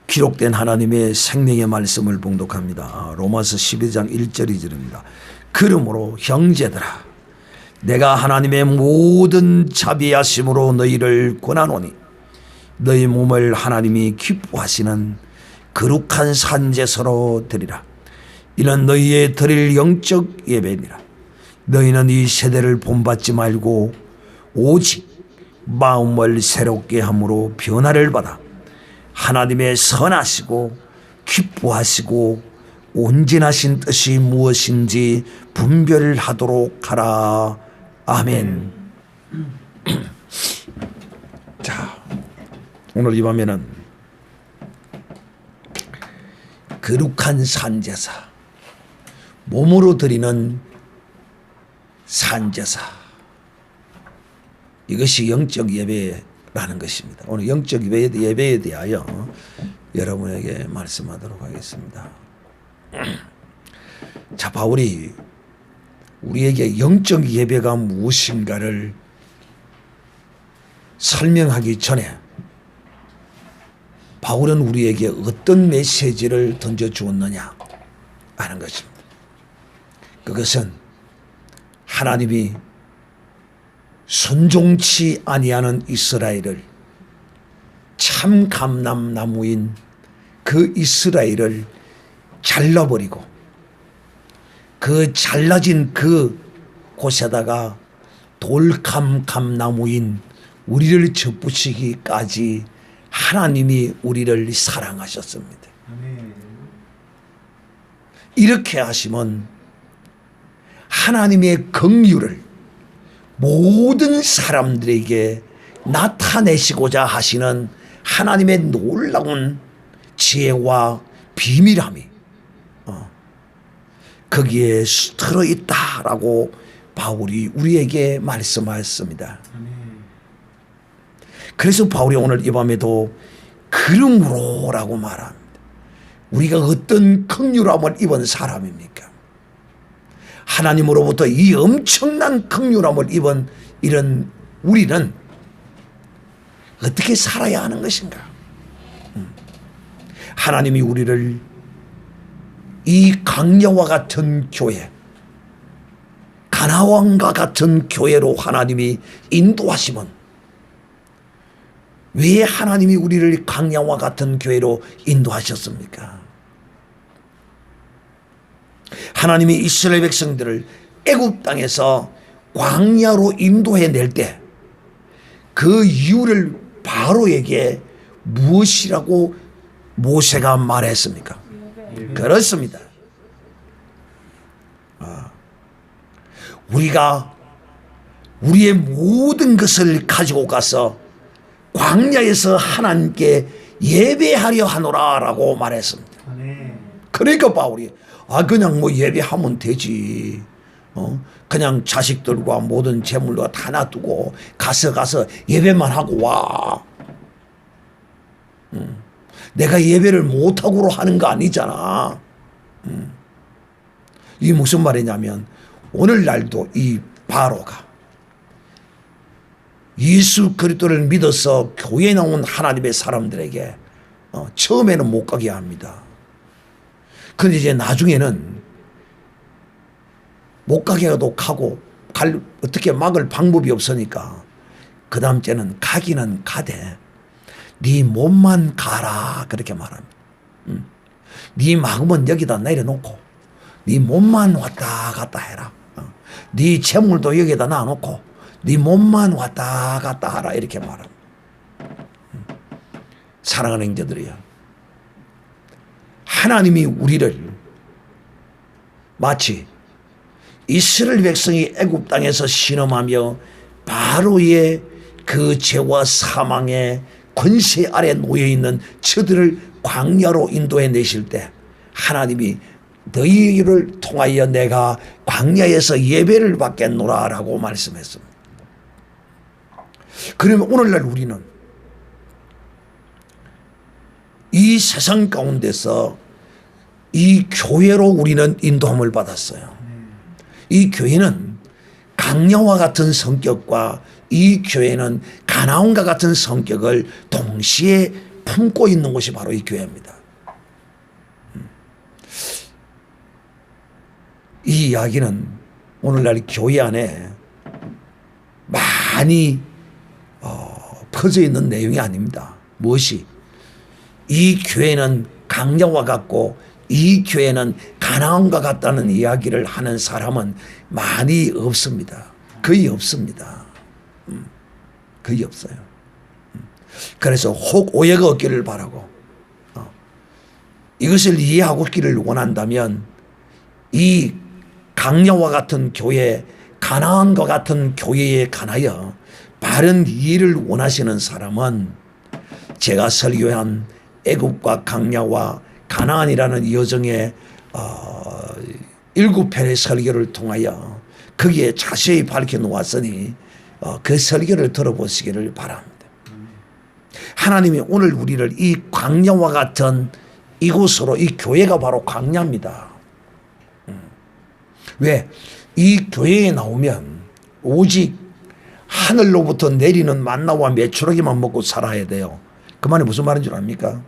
기록된 하나님의 생명의 말씀을 봉독합니다. 로마서 12장 1절 2절입니다. 그러므로 형제들아 내가 하나님의 모든 자비하심으로 너희를 권하노니 너희 몸을 하나님이 기뻐하시는 거룩한 산제사로 드리라. 이는 너희의 드릴 영적 예배니라. 너희는 이 세대를 본받지 말고 오직 마음을 새롭게 함으로 변화를 받아 하나님의 선하시고 기뻐하시고 온전하신 뜻이 무엇인지 분별하도록 하라. 아멘. 자, 오늘 이 밤에는 거룩한 산제사, 몸으로 드리는 산제사, 이것이 영적 예배라는 것입니다. 오늘 영적 예배에 대하여 여러분에게 말씀하도록 하겠습니다. 자, 바울이 우리에게 영적 예배가 무엇인가를 설명하기 전에 바울은 우리에게 어떤 메시지를 던져주었느냐 하는 것입니다. 그것은 하나님이 순종치 아니하는 이스라엘을, 참 감람나무인 그 이스라엘을 잘라버리고 그 잘라진 그 곳에다가 돌감감나무인 우리를 접붙이기까지 하나님이 우리를 사랑하셨습니다. 이렇게 하시면 하나님의 긍휼을 모든 사람들에게 나타내시고자 하시는 하나님의 놀라운 지혜와 비밀함이 거기에 들어있다라고 바울이 우리에게 말씀하였습니다. 그래서 바울이 오늘 이 밤에도 그러므로라고 말합니다. 우리가 어떤 긍휼함을 입은 사람입니까? 하나님으로부터 이 엄청난 긍휼함을 입은 이런 우리는 어떻게 살아야 하는 것인가? 하나님이 우리를 이 강야와 같은 교회, 가나안과 같은 교회로 하나님이 인도하시면 왜 하나님이 우리를 강야와 같은 교회로 인도하셨습니까? 하나님이 이스라엘 백성들을 애굽 땅에서 광야로 인도해낼 때 그 이유를 바로에게 무엇이라고 모세가 말했습니까? 그렇습니다. 우리가 우리의 모든 것을 가지고 가서 광야에서 하나님께 예배하려 하노라라고 말했습니다. 그러니까 바울이 그냥 뭐 예배하면 되지. 그냥 자식들과 모든 재물과 다 놔두고 가서 예배만 하고 와. 내가 예배를 못하고 하는 거 아니잖아. 이게 무슨 말이냐면 오늘날도 이 바로가 예수 그리스도를 믿어서 교회에 나온 하나님의 사람들에게 처음에는 못 가게 합니다. 그런데 이제 나중에는 못 가게도 가고 어떻게 막을 방법이 없으니까 그 다음 때는 가기는 가되 네 몸만 가라 그렇게 말합니다. 네 마음은 여기다 내려놓고 네 몸만 왔다 갔다 해라. 네 재물도 여기다 놔놓고 네 몸만 왔다 갔다 하라 이렇게 말합니다. 사랑하는 형제들이요, 하나님이 우리를 마치 이스라엘 백성이 애굽 땅에서 신음하며 바로의 그 죄와 사망의 권세 아래 놓여있는 저들을 광야로 인도해 내실 때 하나님이 너희를 통하여 내가 광야에서 예배를 받겠노라 라고 말씀했습니다. 그러면 오늘날 우리는 이 세상 가운데서 이 교회로 우리는 인도함을 받았어요. 이 교회는 강야와 같은 성격과 이 교회는 가나안과 같은 성격을 동시에 품고 있는 곳이 바로 이 교회입니다. 이 이야기는 오늘날 교회 안에 많이 퍼져 있는 내용이 아닙니다. 무엇이? 이 교회는 강야와 같고 이 교회는 가나안과 같다는 이야기를 하는 사람은 많이 없습니다. 거의 없습니다. 거의 없어요. 그래서 혹 오해가 없기를 바라고 이것을 이해하고 있기를 원한다면 이 강야와 같은 교회, 가나안과 같은 교회에 관하여 바른 이해를 원하시는 사람은 제가 설교한 애굽과 강야와 가나안이라는 여정의 7편의 설교를 통하여 거기에 자세히 밝혀놓았으니 그 설교를 들어보시기를 바랍니다. 하나님이 오늘 우리를 이 광야와 같은 이곳으로, 이 교회가 바로 광야입니다. 왜? 이 교회에 나오면 오직 하늘로부터 내리는 만나와 메추라기만 먹고 살아야 돼요. 그 말이 무슨 말인 줄 압니까?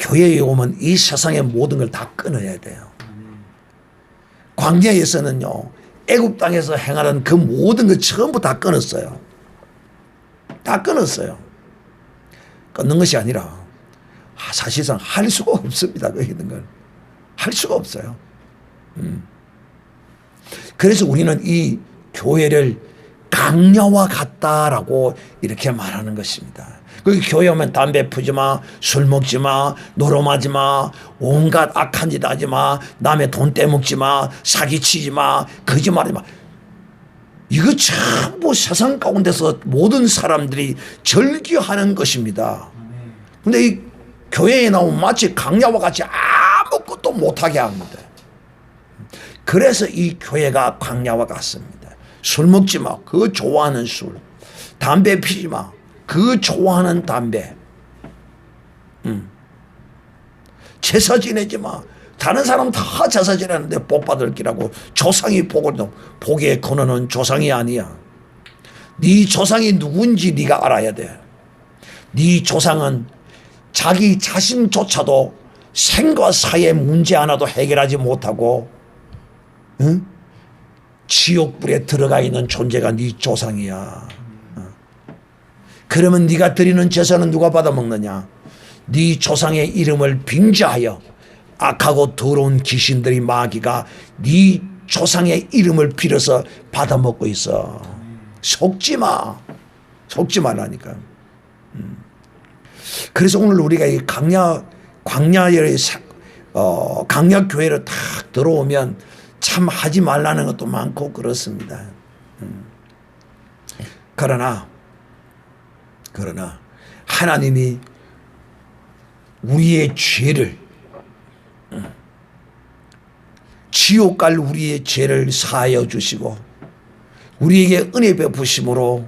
교회에 오면 이 세상의 모든 걸 다 끊어야 돼요. 광야에서는요, 애굽 땅에서 행하는 그 모든 걸 전부 다 끊었어요. 다 끊었어요. 끊는 것이 아니라 사실상 할 수가 없습니다. 그 있는 걸. 할 수가 없어요. 그래서 우리는 이 교회를 강야와 같다라고 이렇게 말하는 것입니다. 그 교회 오면 담배 피지 마, 술 먹지 마, 노름하지 마, 온갖 악한 짓 하지 마, 남의 돈 떼먹지 마, 사기치지 마, 거짓말하지 마. 이거 전부 세상 가운데서 모든 사람들이 즐겨하는 것입니다. 그런데 이 교회에 나오면 마치 강야와 같이 아무것도 못하게 합니다. 그래서 이 교회가 광야와 같습니다. 술 먹지 마. 그 좋아하는 술. 담배 피지 마. 그 좋아하는 담배. 제사 지내지 마. 다른 사람 다 제사 지내는데 복 받을 기라고 조상이 복의 근원은 조상이 아니야. 네 조상이 누군지 네가 알아야 돼. 네 조상은 자기 자신조차도 생과 사의 문제 하나도 해결하지 못하고 지옥불에 들어가 있는 존재가 네 조상이야. 그러면 네가 드리는 제사는 누가 받아먹느냐? 네 조상의 이름을 빙자하여 악하고 더러운 귀신들이 마귀가 네 조상의 이름을 빌어서 받아먹고 있어. 속지 마. 속지 말라니까. 그래서 오늘 우리가 이 광야의 강야 교회를 딱 들어오면 참 하지 말라는 것도 많고 그렇습니다. 그러나 하나님이 우리의 죄를 지옥 갈 우리의 죄를 사하여 주시고 우리에게 은혜 베푸심으로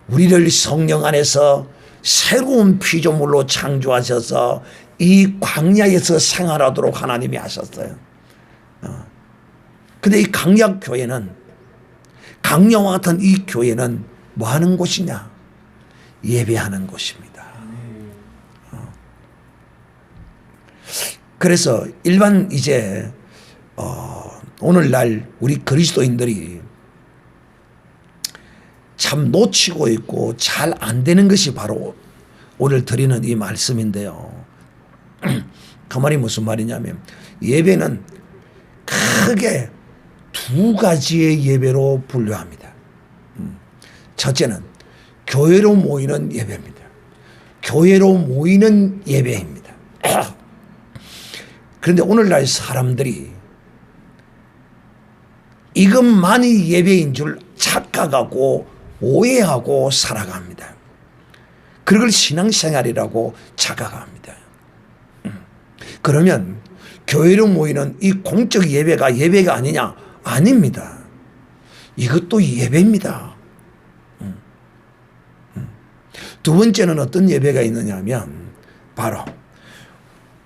우리를 성령 안에서 새로운 피조물로 창조하셔서 이 광야에서 생활하도록 하나님이 하셨어요. 근데 이 강야 교회는, 강야와 같은 이 교회는 뭐 하는 곳이냐? 예배하는 곳입니다. 그래서 일반 이제 오늘날 우리 그리스도인들이 참 놓치고 있고 잘 안 되는 것이 바로 오늘 드리는 이 말씀인데요. 그 말이 무슨 말이냐면 예배는 크게 두 가지의 예배로 분류합니다. 첫째는 교회로 모이는 예배입니다. 교회로 모이는 예배입니다. 그런데 오늘날 사람들이 이것만이 예배인 줄 착각하고 오해하고 살아갑니다. 그걸 신앙생활이라고 착각합니다. 그러면 교회로 모이는 이 공적 예배가 예배가 아니냐? 아닙니다. 이것도 예배입니다. 두 번째는 어떤 예배가 있느냐 하면 바로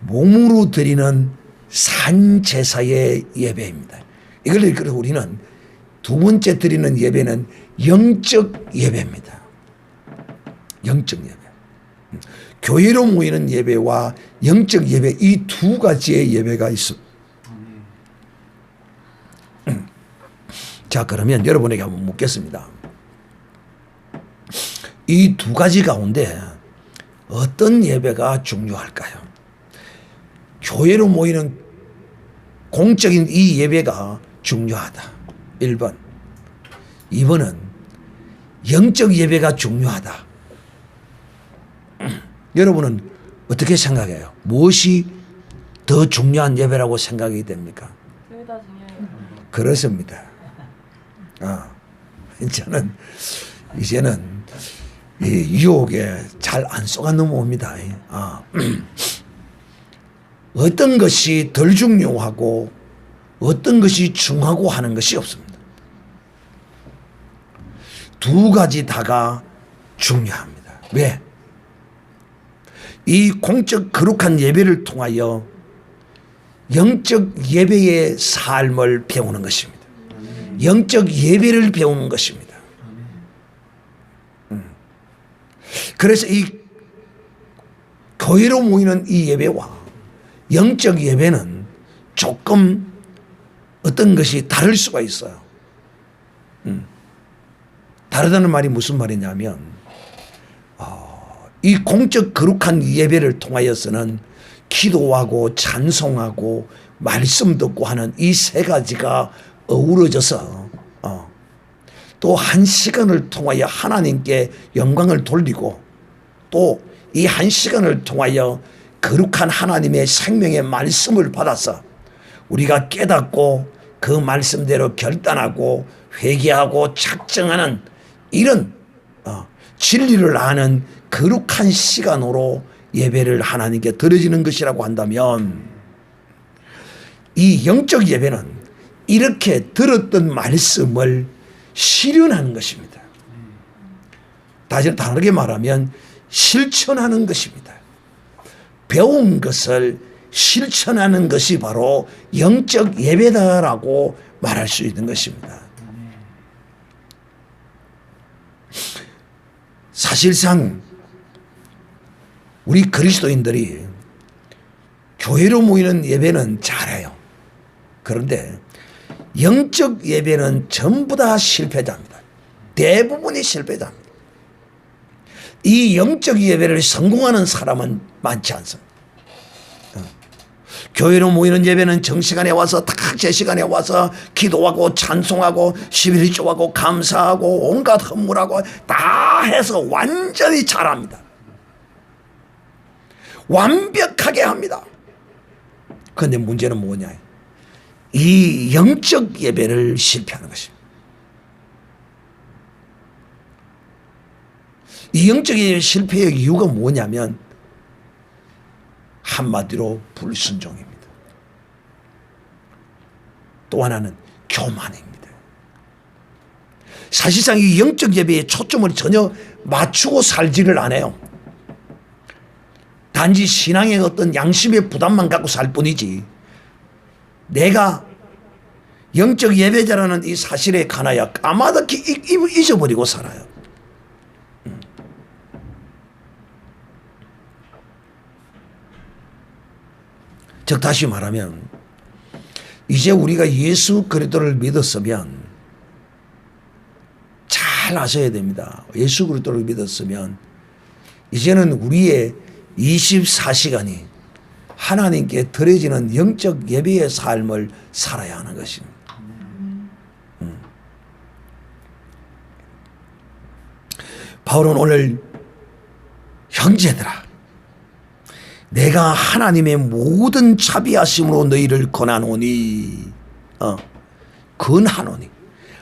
몸으로 드리는 산제사의 예배입니다. 이걸 우리는 두 번째 드리는 예배는 영적 예배입니다. 영적 예배. 교회로 모이는 예배와 영적 예배, 이 두 가지의 예배가 있습니다. 자, 그러면 여러분에게 한번 묻겠습니다. 이 두 가지 가운데 어떤 예배가 중요할까요? 교회로 모이는 공적인 이 예배가 중요하다. 1번. 2번은 영적 예배가 중요하다. 여러분은 어떻게 생각해요? 무엇이 더 중요한 예배라고 생각이 됩니까? 둘 다 중요해요. 그렇습니다. 이제는 이 유혹에 잘 안 속아 넘어옵니다. 어떤 것이 덜 중요하고 어떤 것이 중하고 하는 것이 없습니다. 두 가지 다가 중요합니다. 왜? 이 공적 거룩한 예배를 통하여 영적 예배의 삶을 배우는 것입니다. 영적 예배를 배우는 것입니다. 그래서 이 교회로 모이는 이 예배와 영적 예배는 조금 어떤 것이 다를 수가 있어요. 다르다는 말이 무슨 말이냐면 이 공적 거룩한 예배를 통하여서는 기도하고 찬송하고 말씀 듣고 하는 이 세 가지가 어우러져서 또 한 시간을 통하여 하나님께 영광을 돌리고 또 이 한 시간을 통하여 거룩한 하나님의 생명의 말씀을 받아서 우리가 깨닫고 그 말씀대로 결단하고 회개하고 작정하는 이런 진리를 아는 거룩한 시간으로 예배를 하나님께 드려지는 것이라고 한다면 이 영적 예배는 이렇게 들었던 말씀을 실현하는 것입니다. 다르게 말하면 실천하는 것입니다. 배운 것을 실천하는 것이 바로 영적 예배다라고 말할 수 있는 것입니다. 사실상 우리 그리스도인들이 교회로 모이는 예배는 잘해요. 그런데 영적 예배는 전부 다 실패자입니다. 대부분이 실패자입니다. 이 영적 예배를 성공하는 사람은 많지 않습니다. 교회로 모이는 예배는 정시간에 와서 딱 제 시간에 와서 기도하고 찬송하고 11조하고 감사하고 온갖 헌물하고 다 해서 완전히 잘합니다. 완벽하게 합니다. 그런데 문제는 뭐냐? 이 영적 예배를 실패하는 것입니다. 이 영적 예배 실패의 이유가 뭐냐면 한마디로 불순종입니다. 또 하나는 교만입니다. 사실상 이 영적 예배에 초점을 전혀 맞추고 살지를 않아요. 단지 신앙의 어떤 양심의 부담만 갖고 살 뿐이지 내가 영적 예배자라는 이 사실에 관하여 까마득히 잊어버리고 살아요. 즉 다시 말하면 이제 우리가 예수 그리스도를 믿었으면 잘 아셔야 됩니다. 예수 그리스도를 믿었으면 이제는 우리의 24시간이 하나님께 드려지는 영적 예배의 삶을 살아야 하는 것입니다. 바울은 오늘 형제들아 내가 하나님의 모든 자비하심으로 너희를 권하노니 권하노니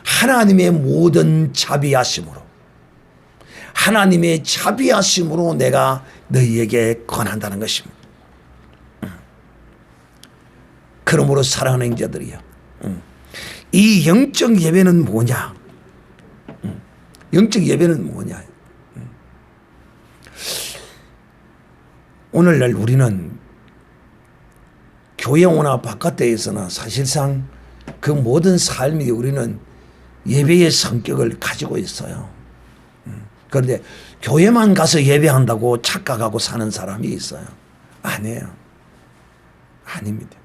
하나님의 모든 자비하심으로 하나님의 자비하심으로 내가 너희에게 권한다는 것입니다. 그러므로 사랑하는 형제들이요 이 영적 예배는 뭐냐? 영적 예배는 뭐냐? 오늘날 우리는 교회 오나 바깥에서나 사실상 그 모든 삶이 우리는 예배의 성격을 가지고 있어요. 그런데 교회만 가서 예배한다고 착각하고 사는 사람이 있어요. 아니에요. 아닙니다.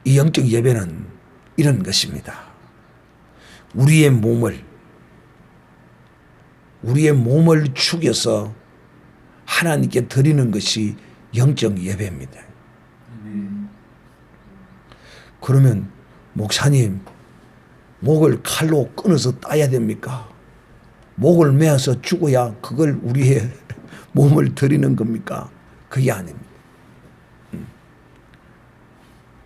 이 영적 예배는 이런 것입니다. 우리의 몸을 죽여서 하나님께 드리는 것이 영적 예배입니다. 그러면 목사님, 목을 칼로 끊어서 따야 됩니까? 목을 메어서 죽어야 그걸 우리의 몸을 드리는 겁니까? 그게 아닙니다.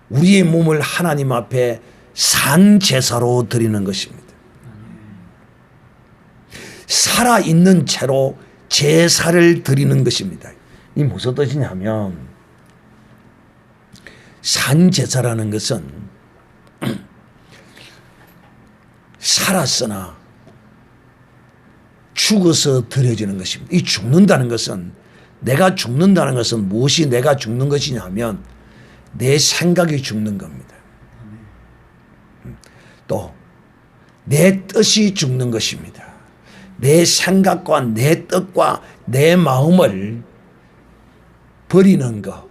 우리의 몸을 하나님 앞에 산제사로 드리는 것입니다. 살아있는 채로 제사를 드리는 것입니다. 이 무슨 뜻이냐면 산제사라는 것은 살았으나 죽어서 드려지는 것입니다. 이 죽는다는 것은, 내가 죽는다는 것은 무엇이 내가 죽는 것이냐면 내 생각이 죽는 겁니다. 또 내 뜻이 죽는 것입니다. 내 생각과 내 뜻과 내 마음을 버리는 것,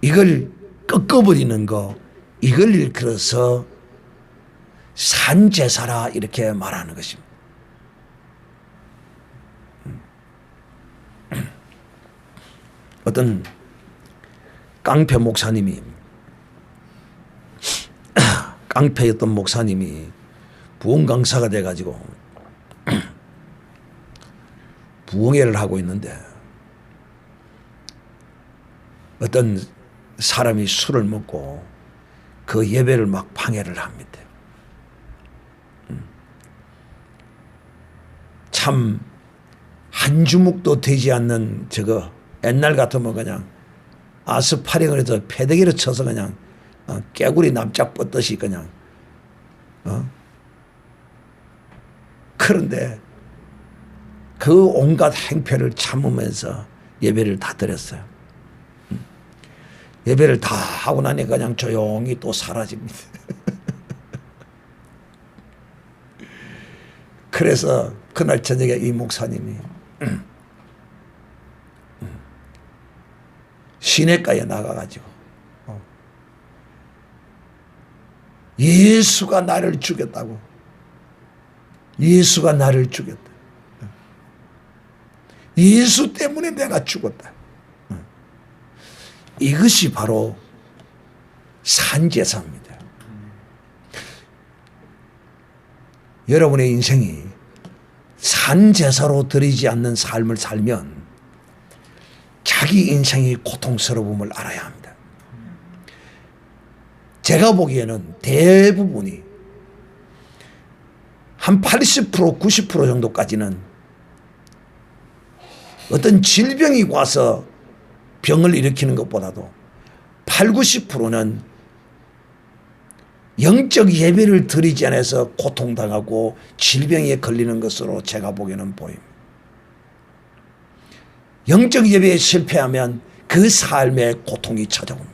이걸 꺾어버리는 것, 이걸 일컬어서 산제사라 이렇게 말하는 것입니다. 어떤 깡패 목사님이, 깡패였던 목사님이 부흥 강사가 돼가지고 부흥회를 하고 있는데 어떤 사람이 술을 먹고 그 예배를 막 방해를 합니다. 참 한 주먹도 되지 않는 저거 옛날 같으면 그냥 아스파링을 해서 패대기를 쳐서 그냥 깨구리 납작 뻗듯이 그냥 그런데 그 온갖 행패를 참으면서 예배를 다 드렸어요. 예배를 다 하고 나니 그냥 조용히 또 사라집니다. 그래서 그날 저녁에 이 목사님이 시내가에 나가가지고 예수가 나를 죽였다고, 예수가 나를 죽였다, 예수 때문에 내가 죽었다, 이것이 바로 산제사입니다. 여러분의 인생이 산제사로 드리지 않는 삶을 살면 자기 인생이 고통스러움을 알아야 합니다. 제가 보기에는 대부분이 한 80%, 90% 정도까지는 어떤 질병이 와서 병을 일으키는 것보다도 8, 90%는 영적 예배를 드리지 않아서 고통당하고 질병에 걸리는 것으로 제가 보기에는 보입니다. 영적 예배에 실패하면 그 삶에 고통이 찾아옵니다.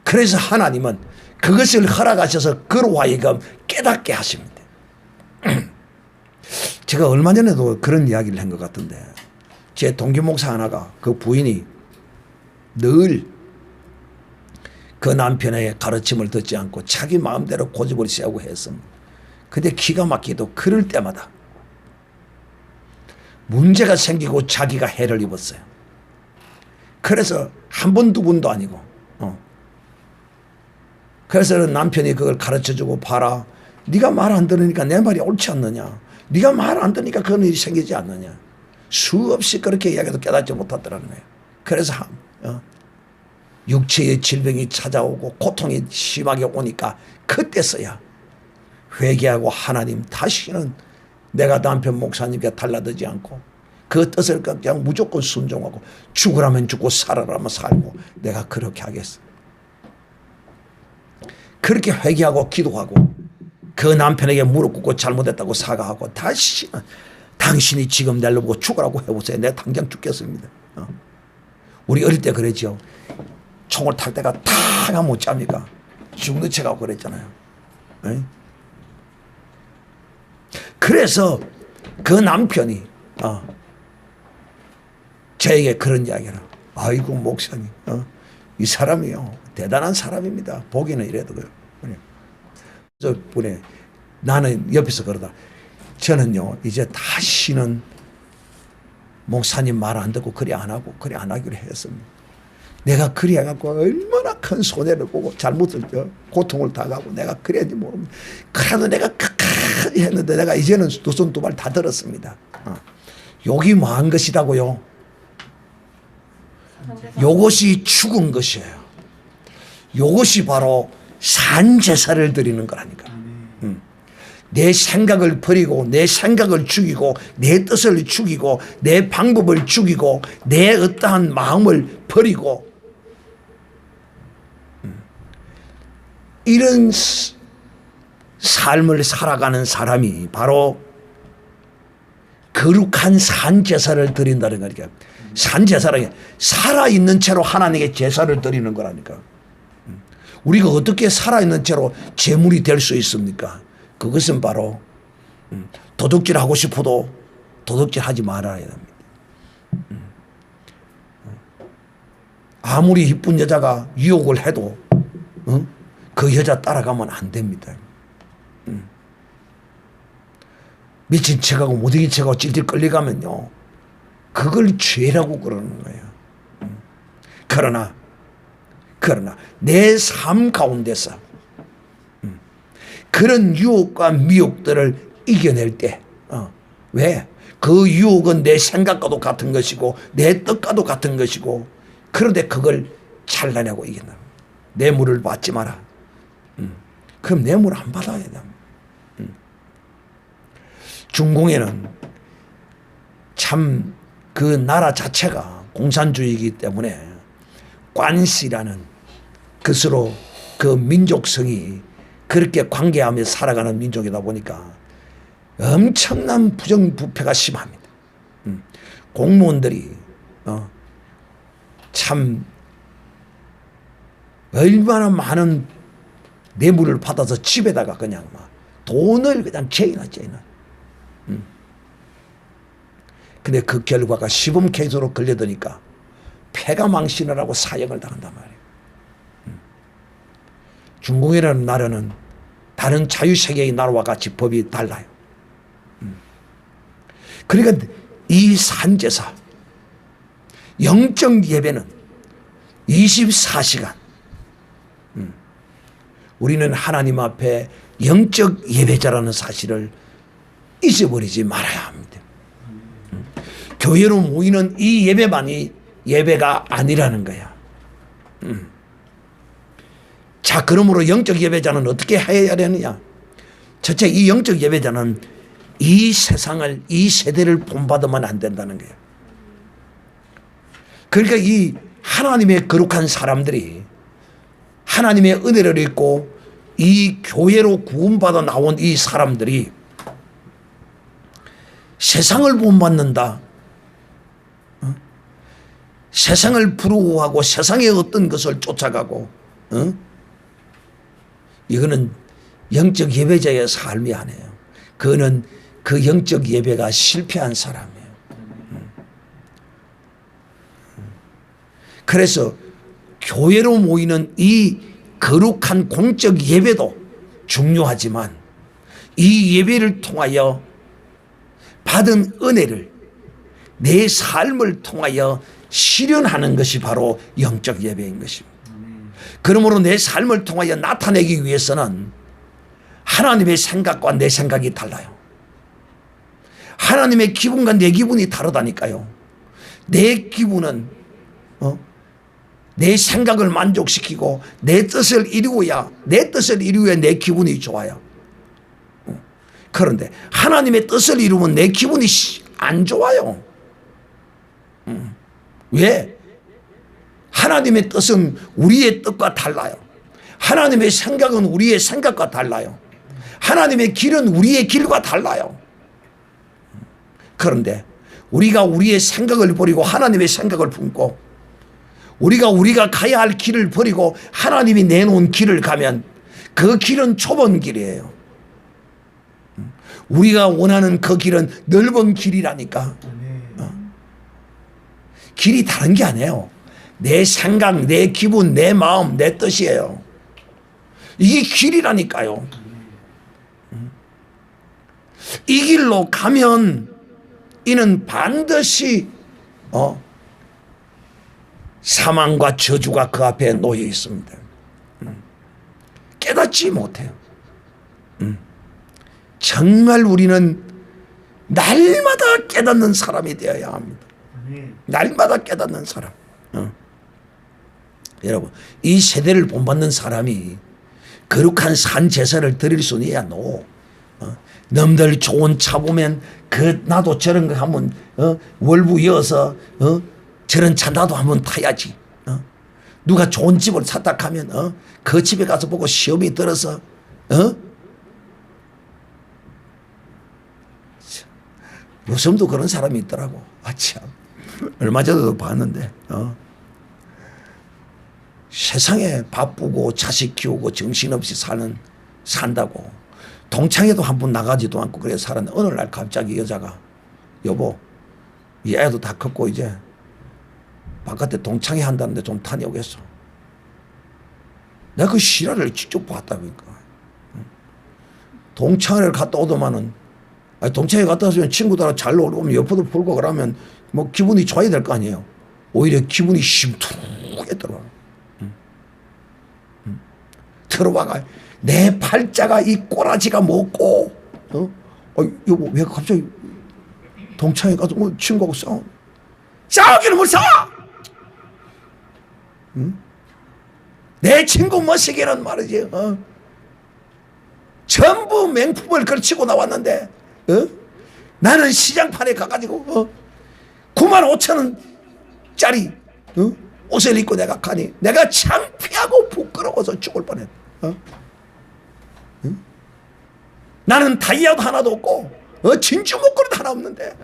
그래서 하나님은 그것을 허락하셔서 그로 하여금 깨닫게 하십니다. 제가 얼마 전에도 그런 이야기를 한 것 같은데, 제 동기 목사 하나가 그 부인이 늘 그 남편의 가르침을 듣지 않고 자기 마음대로 고집을 세우고 했습니다. 근데 기가 막히게도 그럴 때마다 문제가 생기고 자기가 해를 입었어요. 그래서 한 번, 두 번도 아니고 그래서 남편이 그걸 가르쳐주고, 봐라, 네가 말 안 들으니까 내 말이 옳지 않느냐, 네가 말 안 들으니까 그런 일이 생기지 않느냐, 수없이 그렇게 이야기해도 깨닫지 못하더라는 거예요. 그래서 육체의 질병이 찾아오고 고통이 심하게 오니까 그때서야 회개하고, 하나님, 다시는 내가 남편 목사님께 달라들지 않고 그 뜻을 그냥 무조건 순종하고, 죽으라면 죽고 살아라면 살고 내가 그렇게 하겠어. 그렇게 회개하고 기도하고 그 남편에게 무릎 꿇고 잘못했다고 사과하고, 다시는 당신이 지금 날 보고 죽으라고 해보세요, 내가 당장 죽겠습니다. 우리 어릴 때 그랬죠. 총을 탈 때가 탁 하면 못 잡니까? 죽는 척하고 그랬잖아요. 에? 그래서 그 남편이 저에게 그런 이야기를, 아이고 목사님, 이 사람이요 대단한 사람입니다. 보기는 이래도 그래요. 저 분에 나는 옆에서 그러다, 저는요 이제 다시는 목사님 말 안 듣고 그리 안 하고 그리 안 하기로 했습니다. 내가 그리 해갖고 얼마나 큰 손해를 보고 잘못을 고통을 당하고 내가 그래야지 모릅니다. 그래도 내가 끝까지 했는데 내가 이제는 두 손 두 발 다 들었습니다. 욕이 뭐한 것이라고요? 요것이 죽은 것이에요. 요것이 바로 산제사를 드리는 거라니까. 내 생각을 버리고 내 생각을 죽이고 내 뜻을 죽이고 내 방법을 죽이고 내 어떠한 마음을 버리고 이런 삶을 살아가는 사람이 바로 거룩한 산제사를 드린다는 거니까. 산제사라는 게 살아있는 채로 하나님께 제사를 드리는 거라니까. 우리가 어떻게 살아있는 채로 제물이 될 수 있습니까? 그것은 바로 도둑질 하고 싶어도 도둑질 하지 말아야 됩니다. 아무리 이쁜 여자가 유혹을 해도 그 여자 따라가면 안 됩니다. 미친 척하고 못 이긴 척하고 찔찔 끌려가면요, 그걸 죄라고 그러는 거예요. 그러나 내 삶 가운데서 그런 유혹과 미혹들을 이겨낼 때, 왜? 그 유혹은 내 생각과도 같은 것이고 내 뜻과도 같은 것이고, 그런데 그걸 잘라내고 이긴다. 뇌물을 받지 마라. 그럼 뇌물 안 받아야 돼. 중공에는 참 그 나라 자체가 공산주의이기 때문에 관시라는 것으로 그 민족성이 그렇게 관계하며 살아가는 민족이다 보니까 엄청난 부정부패가 심합니다. 공무원들이 참 얼마나 많은 뇌물을 받아서 집에다가 그냥 막 돈을 그냥 죄이나. 근데 그 결과가 시범 케이스로 걸려드니까 폐가 망신을 하고 사형을 당한단 말이에요. 중공이라는 나라는 다른 자유세계의 나라와 같이 법이 달라요. 그러니까 이 산제사, 영적 예배는 24시간 우리는 하나님 앞에 영적 예배자라는 사실을 잊어버리지 말아야 합니다. 교회로 모이는 이 예배만이 예배가 아니라는 거야. 자, 그러므로 영적 예배자는 어떻게 해야 되느냐? 첫째, 이 영적 예배자는 이 세상을, 이 세대를 본받으면 안 된다는 거예요. 그러니까 이 하나님의 거룩한 사람들이 하나님의 은혜를 입고 이 교회로 구원받아 나온 이 사람들이 세상을 본받는다, 세상을 부러워하고 세상의 어떤 것을 쫓아가고, 이거는 영적 예배자의 삶이 아니에요. 그거는 그 영적 예배가 실패한 사람이에요. 그래서 교회로 모이는 이 거룩한 공적 예배도 중요하지만 이 예배를 통하여 받은 은혜를 내 삶을 통하여 실현하는 것이 바로 영적 예배인 것입니다. 그러므로 내 삶을 통하여 나타내기 위해서는 하나님의 생각과 내 생각이 달라요. 하나님의 기분과 내 기분이 다르다니까요. 내 기분은 내 생각을 만족시키고 내 뜻을 이루어야 내 기분이 좋아요. 그런데 하나님의 뜻을 이루면 내 기분이 안 좋아요. 왜? 하나님의 뜻은 우리의 뜻과 달라요. 하나님의 생각은 우리의 생각과 달라요. 하나님의 길은 우리의 길과 달라요. 그런데 우리가 우리의 생각을 버리고 하나님의 생각을 품고 우리가 가야 할 길을 버리고 하나님이 내놓은 길을 가면 그 길은 좁은 길이에요. 우리가 원하는 그 길은 넓은 길이라니까. 길이 다른 게 아니에요. 내 생각, 내 기분, 내 마음, 내 뜻이에요. 이게 길이라니까요. 이 길로 가면 이는 반드시 사망과 저주가 그 앞에 놓여 있습니다. 깨닫지 못해요. 정말 우리는 날마다 깨닫는 사람이 되어야 합니다. 날마다 깨닫는 사람. 여러분, 이 세대를 본받는 사람이 거룩한 산 제사를 드릴 수는 있야 노. 남들 좋은 차 보면 나도 저런 거 한번 월부 이어서 저런 차 나도 한번 타야지. 누가 좋은 집을 샀다 하면 그 집에 가서 보고 시험이 들어서 요즘도 그런 사람이 있더라고. 참 얼마 전에도 봤는데 세상에 바쁘고 자식 키우고 정신없이 산다고 동창회도 한 번 나가지도 않고 그래 살았는데 어느 날 갑자기 여자가 여보 이 애도 다 컸고 이제 바깥에 동창회 한다는데 좀 다녀오겠어. 내가 그 실화를 직접 봤다니까. 동창회를 갔다 오더만은 동창회 갔다 왔으면 친구들하고 잘 놀고 옆으로 풀고 그러면 뭐 기분이 좋아야 될 거 아니에요. 오히려 기분이 심투했더라. 들어와가 내 팔자가 이 꼬라지가 먹고 여보 왜 갑자기 동창회 가서 친구하고 싸우기는 뭘 싸워? 내 친구 머시기는 말이지 전부 맹품을 걸치고 나왔는데 나는 시장판에 가가지고 95,000원짜리 옷을 입고 내가 가니 내가 창피하고 부끄러워서 죽을 뻔했다. 나는 다이아도 하나도 없고 진주 목걸이도 하나 없는데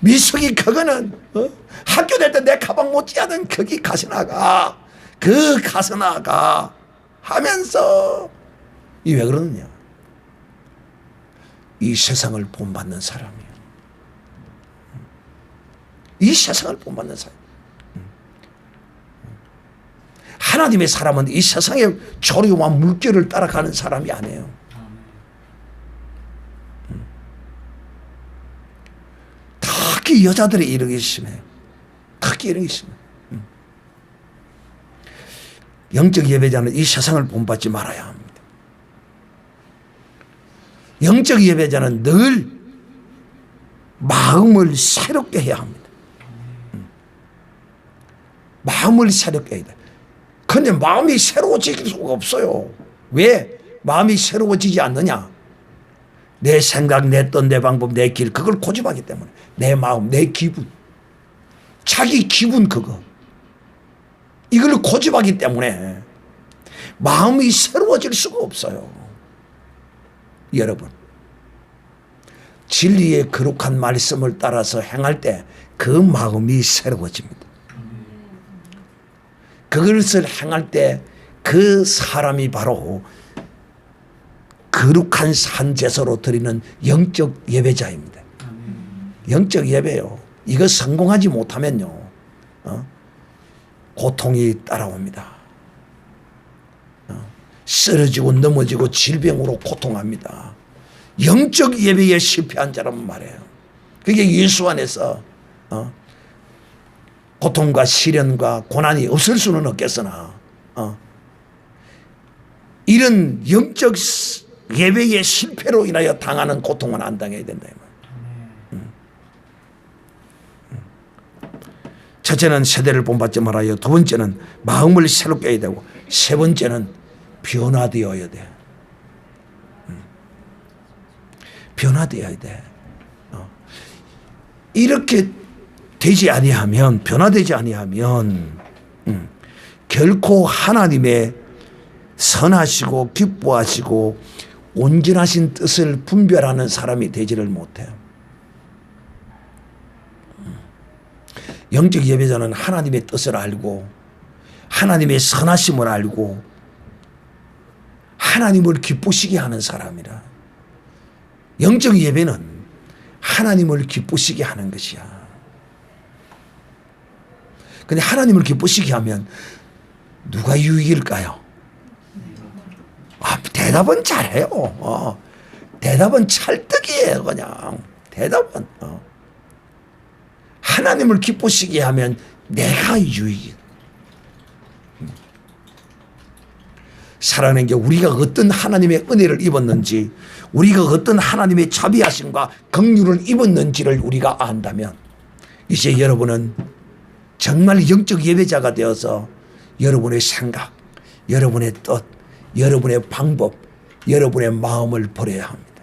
미숙이 그거는 학교 될 때 내 가방 못지않은 거기 가서나가 그 가서나가 하면서 이 왜 그러느냐. 이 세상을 본받는 사람이에요. 이 세상을 본받는 사람. 하나님의 사람은 이 세상의 조류와 물결을 따라가는 사람이 아니에요. 특히 여자들이 이런 게 심해요. 특히 이런 게 심해요. 영적 예배자는 이 세상을 본받지 말아야 합니다. 영적 예배자는 늘 마음을 새롭게 해야 합니다. 마음을 새롭게 해야 돼. 근데 마음이 새로워질 수가 없어요. 왜 마음이 새로워지지 않느냐? 내 생각, 내 뜻, 내 방법, 내 길 그걸 고집하기 때문에 내 마음, 내 기분, 자기 기분 그거 이걸 고집하기 때문에 마음이 새로워질 수가 없어요. 여러분, 진리의 거룩한 말씀을 따라서 행할 때 그 마음이 새로워집니다. 그것을 행할 때 그 사람이 바로 거룩한 산제사로 드리는 영적 예배자입니다. 영적 예배요. 이거 성공하지 못하면요, 고통이 따라옵니다. 쓰러지고 넘어지고 질병으로 고통합니다. 영적 예배에 실패한 자라면 말이에요. 그게 예수 안에서 고통과 시련과 고난이 없을 수는 없겠으나 이런 영적 예배의 실패로 인하여 당하는 고통은 안 당해야 된다. 첫째는 세대를 본받지 말아요. 두 번째는 마음을 새롭게 해야 되고, 세 번째는 변화되어야 돼. 변화되어야 돼. 이렇게 되지 아니하면, 변화되지 아니하면 결코 하나님의 선하시고 기뻐하시고 온전하신 뜻을 분별하는 사람이 되지를 못해요. 영적 예배자는 하나님의 뜻을 알고 하나님의 선하심을 알고 하나님을 기쁘시게 하는 사람이라. 영적 예배는 하나님을 기쁘시게 하는 것이야. 근데 하나님을 기쁘시게 하면 누가 유익일까요? 대답은 잘해요. 대답은 찰떡이에요. 그냥 대답은 하나님을 기쁘시게 하면 내가 유익. 사랑하는 게 우리가 어떤 하나님의 은혜를 입었는지, 우리가 어떤 하나님의 자비하심과 긍휼을 입었는지를 우리가 안다면 이제 여러분은 정말 영적 예배자가 되어서 여러분의 생각, 여러분의 뜻, 여러분의 방법, 여러분의 마음을 버려야 합니다.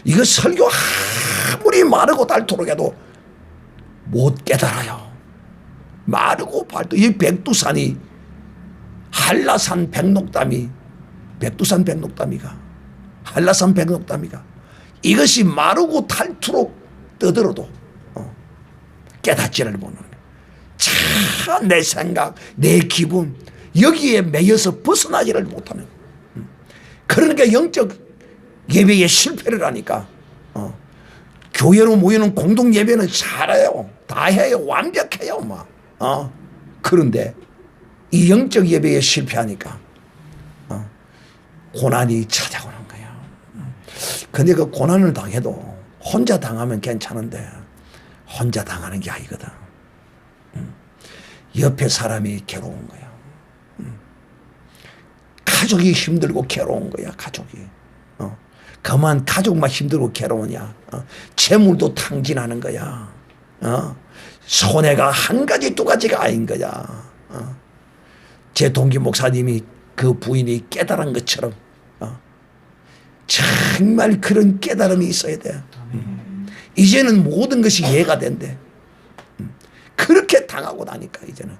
이거 설교 아무리 마르고 닳도록 해도 못 깨달아요. 마르고 닳도 이 백두산이, 한라산 백록담이, 백두산 백록담이가, 한라산 백록담이가 이것이 마르고 닳도록 떠들어도 깨닫지를 못하는 거예요. 참 내 생각, 내 기분 여기에 매여서 벗어나지를 못하는 거예요. 그러니까 영적 예배에 실패를 하니까 교회로 모이는 공동 예배는 잘해요. 다 해요. 완벽해요. 막. 그런데 이 영적 예배에 실패하니까 고난이 찾아오는 거예요. 근데 그 고난을 당해도 혼자 당하면 괜찮은데 혼자 당하는 게 아니거든. 옆에 사람이 괴로운 거야. 가족이 힘들고 괴로운 거야. 가족이. 그만 가족만 힘들고 괴로우냐. 재물도 탕진하는 거야. 손해가 한 가지 두 가지가 아닌 거야. 제 동기 목사님이 그 부인이 깨달은 것처럼 정말 그런 깨달음이 있어야 돼. 이제는 모든 것이 이해가 된대. 그렇게 당하고 나니까 이제는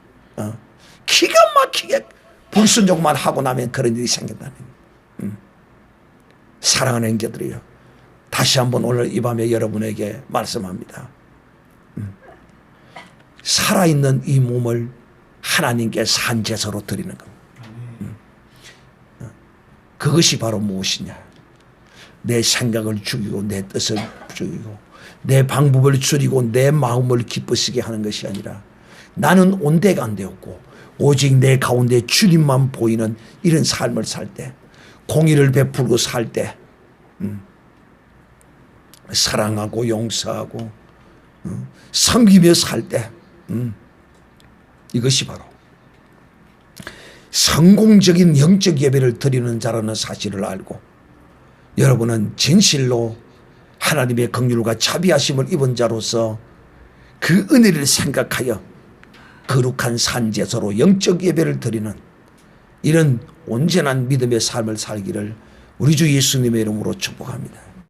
기가 막히게 불순종만 하고 나면 그런 일이 생긴다는 거예요. 사랑하는 형제들이요, 다시 한번 오늘 이 밤에 여러분에게 말씀합니다. 살아있는 이 몸을 하나님께 산제사로 드리는 겁니다. 그것이 바로 무엇이냐? 내 생각을 죽이고 내 뜻을 죽이고 내 방법을 줄이고 내 마음을 기쁘시게 하는 것이 아니라 나는 온데가 안 되었고 오직 내 가운데 주님만 보이는 이런 삶을 살 때, 공의를 베풀고 살 때, 사랑하고 용서하고 섬기며 살 때, 이것이 바로 성공적인 영적 예배를 드리는 자라는 사실을 알고 여러분은 진실로 하나님의 긍휼과 자비하심을 입은 자로서 그 은혜를 생각하여 거룩한 산제사로 영적 예배를 드리는 이런 온전한 믿음의 삶을 살기를 우리 주 예수님의 이름으로 축복합니다.